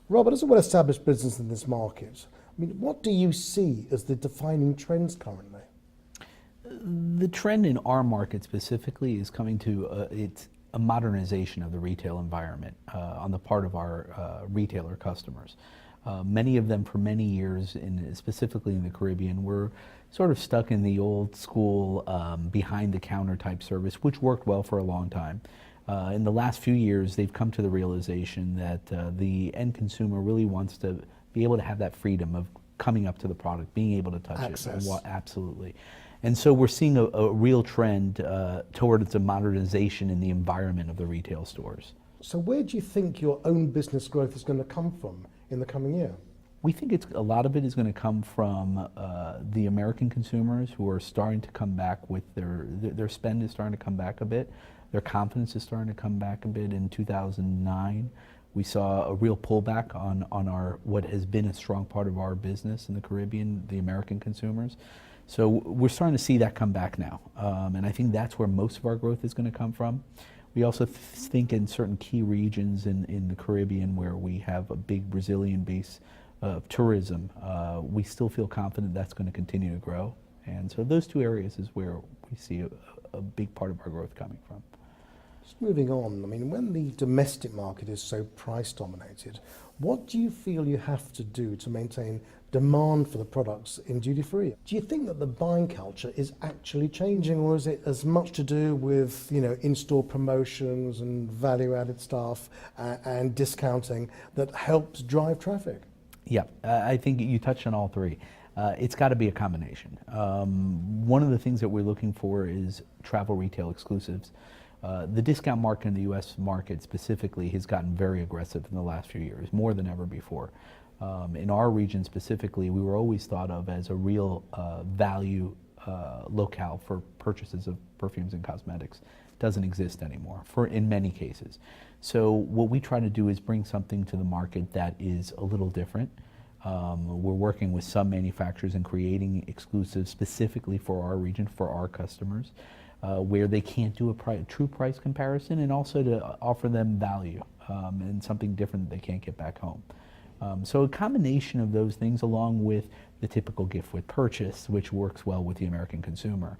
Robert, as a well-established business in this market, I mean, what do you see as the defining trends currently? The trend in our market specifically is coming to it's a modernization of the retail environment on the part of our retailer customers. Many of them for many years, specifically in the Caribbean, were sort of stuck in the old school behind the counter type service, which worked well for a long time. In the last few years, they've come to the realization that the end consumer really wants to be able to have that freedom of coming up to the product, being able to touch Access. it. Absolutely. And so we're seeing a real trend towards a modernization in the environment of the retail stores. So where do you think your own business growth is going to come from in the coming year? We think a lot of it is going to come from the American consumers who are starting to come back with their spend is starting to come back a bit. Their confidence is starting to come back a bit. In 2009, we saw a real pullback on our what has been a strong part of our business in the Caribbean, the American consumers. So we're starting to see that come back now, and I think that's where most of our growth is going to come from. We also think in certain key regions in the Caribbean where we have a big Brazilian base of tourism, we still feel confident that's going to continue to grow. And so those two areas is where we see a big part of our growth coming from. Just moving on, I mean, when the domestic market is so price dominated, what do you feel you have to do to maintain demand for the products in duty free? Do you think that the buying culture is actually changing, or is it as much to do with, you know, in-store promotions and value-added stuff and discounting that helps drive traffic? Yeah, I think you touched on all three. It's got to be a combination. One of the things that we're looking for is travel retail exclusives. The discount market in the U.S. market specifically has gotten very aggressive in the last few years, more than ever before. In our region specifically, we were always thought of as a real value locale for purchases of perfumes and cosmetics. Doesn't exist anymore in many cases. So what we try to do is bring something to the market that is a little different. We're working with some manufacturers and creating exclusives specifically for our region, for our customers, where they can't do a true price comparison, and also to offer them value and something different that they can't get back home. So a combination of those things, along with the typical gift with purchase, which works well with the American consumer,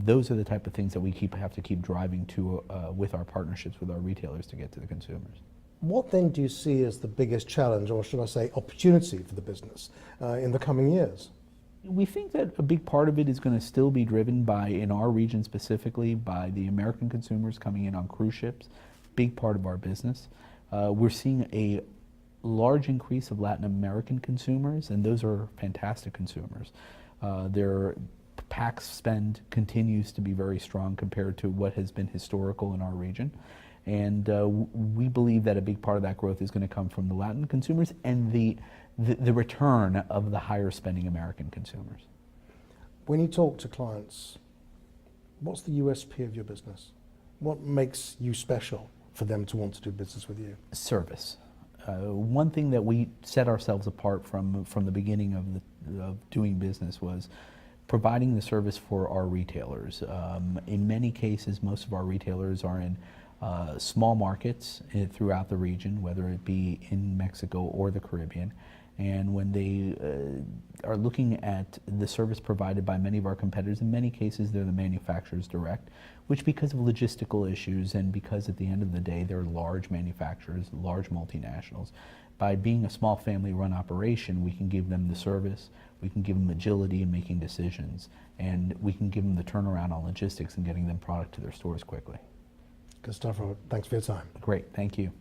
those are the type of things that we have to keep driving to with our partnerships with our retailers to get to the consumers. What then do you see as the biggest challenge, or should I say opportunity, for the business in the coming years? We think that a big part of it is going to still be driven by, in our region specifically, by the American consumers coming in on cruise ships. Big part of our business. We're seeing a large increase of Latin American consumers, and those are fantastic consumers. Their PAX spend continues to be very strong compared to what has been historical in our region. And we believe that a big part of that growth is going to come from the Latin consumers and the return of the higher spending American consumers. When you talk to clients, what's the USP of your business? What makes you special for them to want to do business with you? Service. One thing that we set ourselves apart from the beginning of doing business was providing the service for our retailers. In many cases, most of our retailers are in small markets throughout the region, whether it be in Mexico or the Caribbean. And when they are looking at the service provided by many of our competitors, in many cases they're the manufacturers direct, which because of logistical issues and because at the end of the day they're large manufacturers, large multinationals, by being a small family-run operation, we can give them the service, we can give them agility in making decisions, and we can give them the turnaround on logistics and getting them product to their stores quickly. Good stuff, Robert. Thanks for your time. Great, thank you.